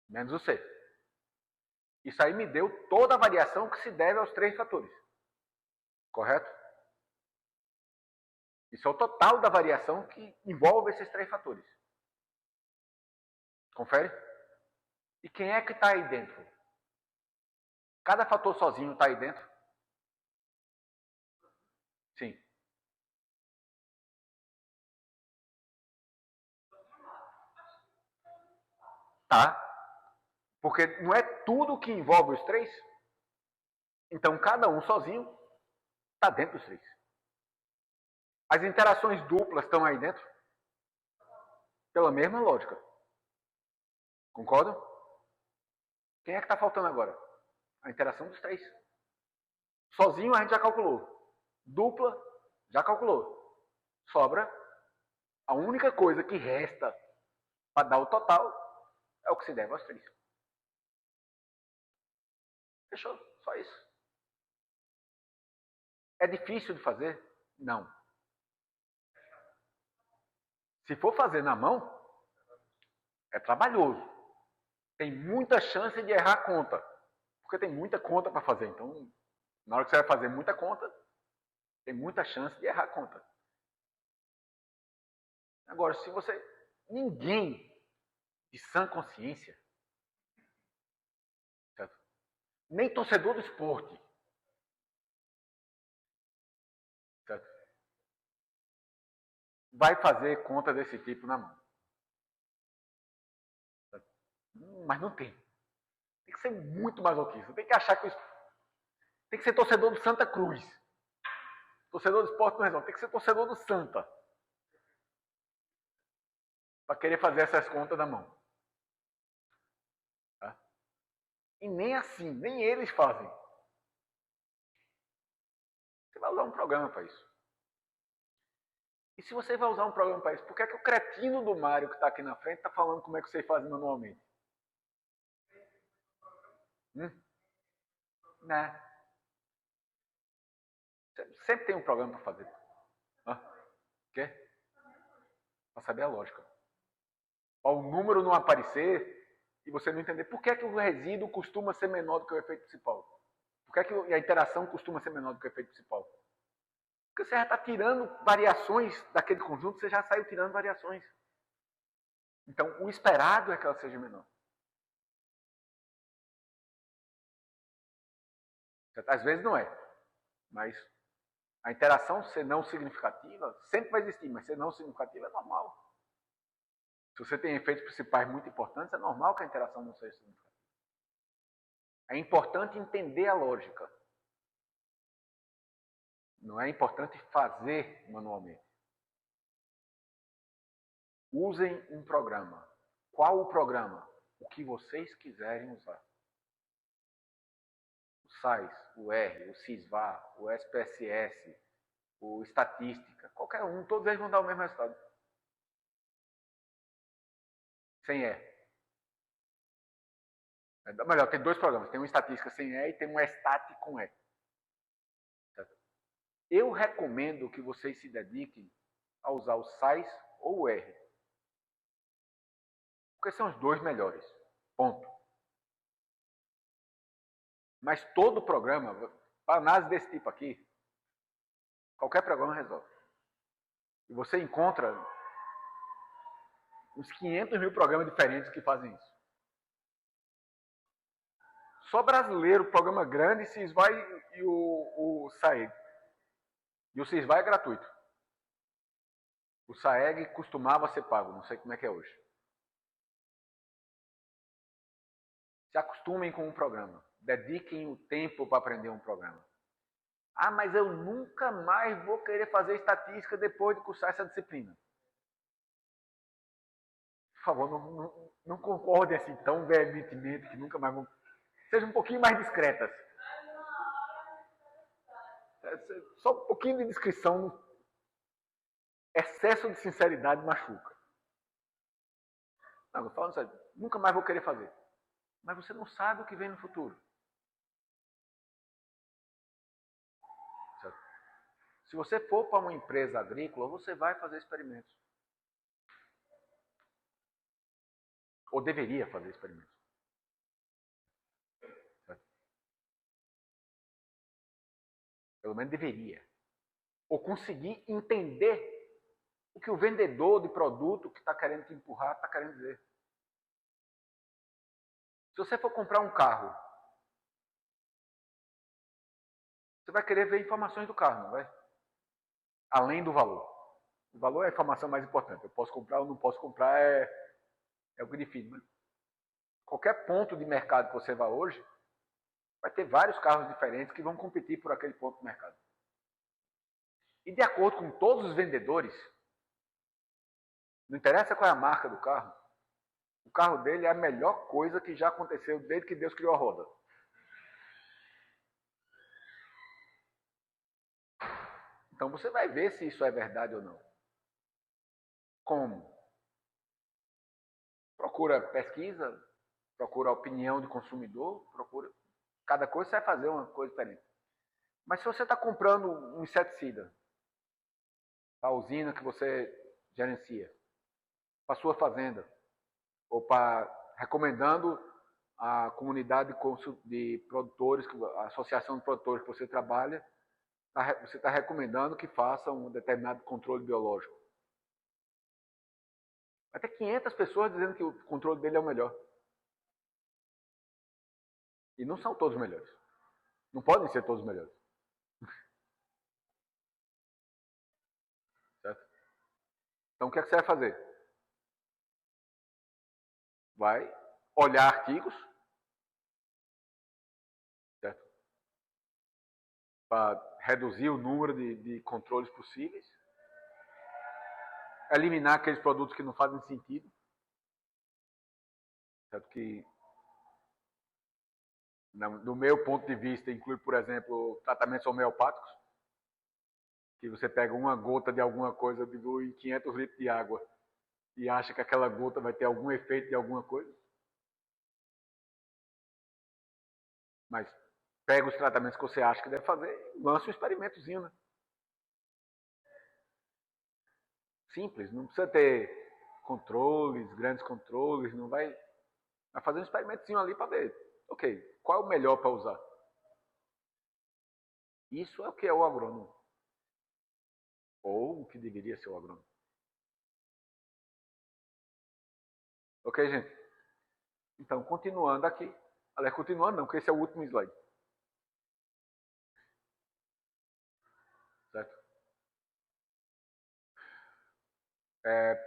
Menos o C. Isso aí me deu toda a variação que se deve aos 3 fatores. Correto? Isso é o total da variação que envolve esses 3 fatores. Confere? E quem é que está aí dentro? Cada fator sozinho está aí dentro? Sim. Tá. Porque não é tudo que envolve os 3. Então, cada um sozinho está dentro dos 3. As interações duplas estão aí dentro? Pela mesma lógica. Concordam? Quem é que está faltando agora? A interação dos 3. Sozinho a gente já calculou. Dupla, já calculou. Sobra. A única coisa que resta para dar o total é o que se deve aos 3. Fechou? Só isso. É difícil de fazer? Não. Se for fazer na mão, é trabalhoso. Tem muita chance de errar a conta. Porque tem muita conta para fazer. Então, na hora que você vai fazer muita conta, tem muita chance de errar a conta. Agora, se você... Ninguém de sã consciência, certo? Nem torcedor do esporte, certo? Vai fazer conta desse tipo na mão. Certo? Mas não tem. Tem que ser muito masoquista. Tem que achar que... Tem que ser torcedor do Santa Cruz. Torcedor do esporte não resolve. Tem que ser torcedor do Santa. Para querer fazer essas contas na mão. Tá? E nem assim, nem eles fazem. Você vai usar um programa para isso. E se você vai usar um programa para isso, por que é que o cretino do Mário que está aqui na frente está falando como é que vocês fazem manualmente? Né? Sempre tem um programa para fazer. Hã? Quê? Para saber a lógica. Para o número não aparecer e você não entender por que é que o resíduo costuma ser menor do que o efeito principal. Por que é que a interação costuma ser menor do que o efeito principal? Porque você já está tirando variações daquele conjunto, você já saiu tirando variações. Então, o esperado é que ela seja menor. Às vezes não é, mas a interação ser não significativa sempre vai existir, mas ser não significativa é normal. Se você tem efeitos principais muito importantes, é normal que a interação não seja significativa. É importante entender a lógica. Não é importante fazer manualmente. Usem um programa. Qual o programa? O que vocês quiserem usar. SAIS, o R, o CISVA, o SPSS, o Estatística, qualquer um, todos eles vão dar o mesmo resultado. Sem E. Melhor, tem dois programas. Tem um Estatística sem E e tem um Estat com E. Certo? Eu recomendo que vocês se dediquem a usar o SAIS ou o R. Porque são os dois melhores. Ponto. Mas todo programa, para análise desse tipo aqui, qualquer programa resolve. E você encontra uns 500 mil programas diferentes que fazem isso. Só brasileiro, programa grande, CISVA e o SAEG. E o CISVA é gratuito. O SAEG costumava ser pago, não sei como é que é hoje. Se acostumem com um programa. Dediquem o tempo para aprender um programa. Ah, mas eu nunca mais vou querer fazer estatística depois de cursar essa disciplina. Por favor, não concordem assim tão veementemente que nunca mais vão... Sejam um pouquinho mais discretas. Só um pouquinho de discrição. Excesso de sinceridade machuca. Não, eu falo sério, nunca mais vou querer fazer. Mas você não sabe o que vem no futuro. Certo? Se você for para uma empresa agrícola, você vai fazer experimentos. Ou deveria fazer experimentos. Certo? Pelo menos deveria. Ou conseguir entender o que o vendedor de produto que está querendo te empurrar está querendo dizer. Se você for comprar um carro, você vai querer ver informações do carro, não vai? Além do valor. O valor é a informação mais importante. Eu posso comprar ou não posso comprar, é o que define. Né? Qualquer ponto de mercado que você vá hoje, vai ter vários carros diferentes que vão competir por aquele ponto de mercado. E de acordo com todos os vendedores, não interessa qual é a marca do carro, o carro dele é a melhor coisa que já aconteceu desde que Deus criou a roda. Então você vai ver se isso é verdade ou não. Como? Procura pesquisa, procura opinião de consumidor, procura... Cada coisa você vai fazer uma coisa diferente. Mas se você está comprando um inseticida, para a usina que você gerencia, para a sua fazenda, ou para recomendando a comunidade de produtores, a associação de produtores que você trabalha, você está recomendando que faça um determinado controle biológico. Vai ter 500 pessoas dizendo que o controle dele é o melhor. E não são todos melhores. Não podem ser todos melhores. Certo? Então o que é que você vai fazer? Vai olhar artigos, certo? Para reduzir o número de controles possíveis, eliminar aqueles produtos que não fazem sentido, certo? Que, do meu ponto de vista, inclui, por exemplo, tratamentos homeopáticos, que você pega uma gota de alguma coisa, dilui em 500 litros de água e acha que aquela gota vai ter algum efeito de alguma coisa. Mas pega os tratamentos que você acha que deve fazer e lança um experimentozinho, né? Simples, não precisa ter controles, grandes controles, não vai fazer um experimentozinho ali para ver, ok, qual é o melhor para usar? Isso é o que é o agrônomo. Ou o que deveria ser o agrônomo. Ok, gente? Então, continuando aqui. Aliás, continuando não, porque esse é o último slide. Certo?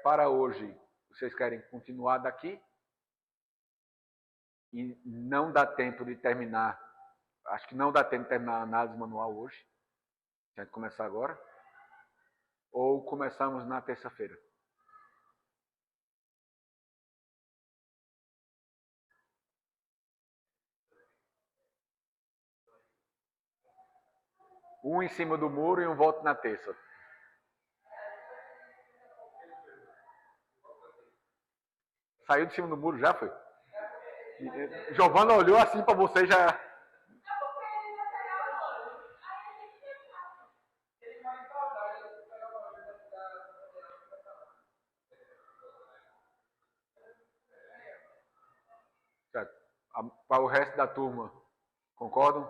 Para hoje, vocês querem continuar daqui? E não dá tempo de terminar. Acho que não dá tempo de terminar a análise manual hoje. A gente começar agora. Ou começamos na terça-feira? Um em cima do muro e um voto na terça. Saiu de cima do muro já, foi? Giovana olhou assim para você já. Para o resto da turma, concordam?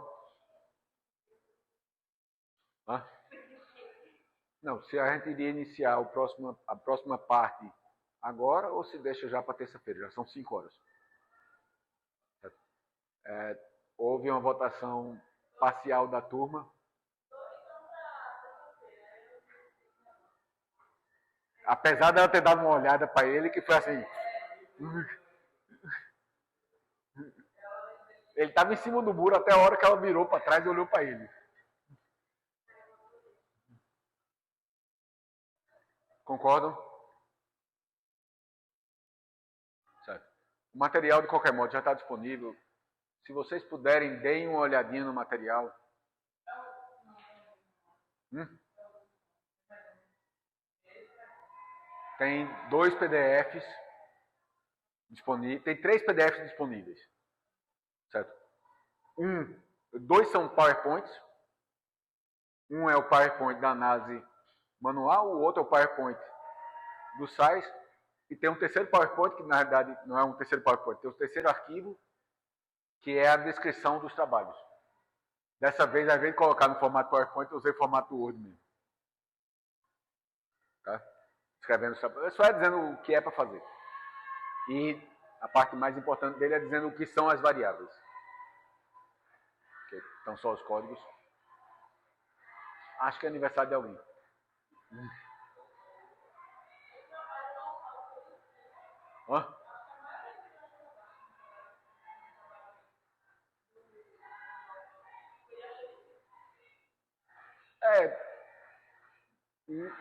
Hã? Não, se a gente iria iniciar a próxima parte agora ou se deixa já para terça-feira, já são 5 horas. Houve uma votação parcial da turma. Apesar dela ter dado uma olhada para ele, que foi assim. Ele estava em cima do muro até a hora que ela virou para trás e olhou para ele. Concordam? Certo. O material, de qualquer modo, já está disponível. Se vocês puderem, deem uma olhadinha no material. Tem 2 PDFs disponíveis. Tem 3 PDFs disponíveis. Certo? 2 são PowerPoints. Um é o PowerPoint da análise manual, o outro é o PowerPoint do SAIS. E tem um terceiro PowerPoint, que na verdade não é um terceiro PowerPoint, tem um terceiro arquivo, que é a descrição dos trabalhos. Dessa vez, ao invés de colocar no formato PowerPoint, eu usei o formato Word mesmo. Tá? Escrevendo os trabalhos. Só é dizendo o que é para fazer. E a parte mais importante dele é dizendo o que são as variáveis. Que estão só os códigos. Acho que é aniversário de alguém. Hã?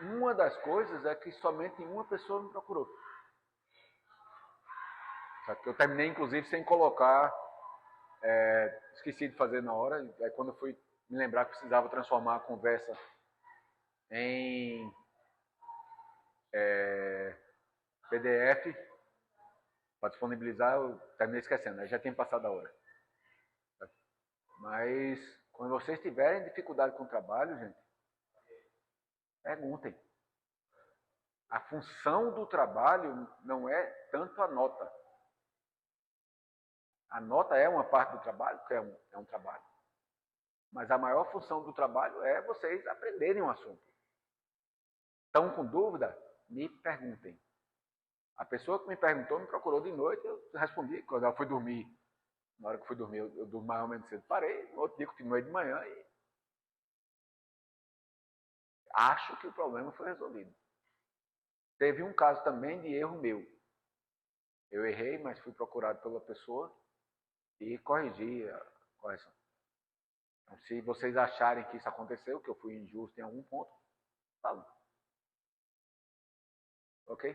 Uma das coisas é que somente uma pessoa me procurou. Eu terminei, inclusive, sem colocar. Esqueci de fazer na hora. Aí, quando eu fui me lembrar que precisava transformar a conversa em PDF para disponibilizar, eu terminei esquecendo. Aí já tinha passado a hora. Mas quando vocês tiverem dificuldade com o trabalho, gente, perguntem. A função do trabalho não é tanto a nota. A nota é uma parte do trabalho, que é um trabalho. Mas a maior função do trabalho é vocês aprenderem um assunto. Estão com dúvida? Me perguntem. A pessoa que me perguntou me procurou de noite, eu respondi. Quando eu fui dormir, na hora que eu fui dormir, eu durmo mais ou menos cedo. Parei, no outro dia continuei de manhã e acho que o problema foi resolvido. Teve um caso também de erro meu. Eu errei, mas fui procurado pela pessoa e corrigi a correção. Então, se vocês acharem que isso aconteceu, que eu fui injusto em algum ponto, falam. Ok?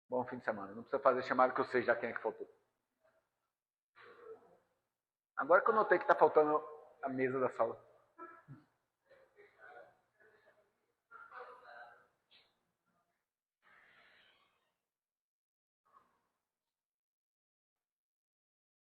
Bom fim de semana. Não precisa fazer chamada que eu sei já quem é que faltou. Agora que eu notei que está faltando a mesa da sala.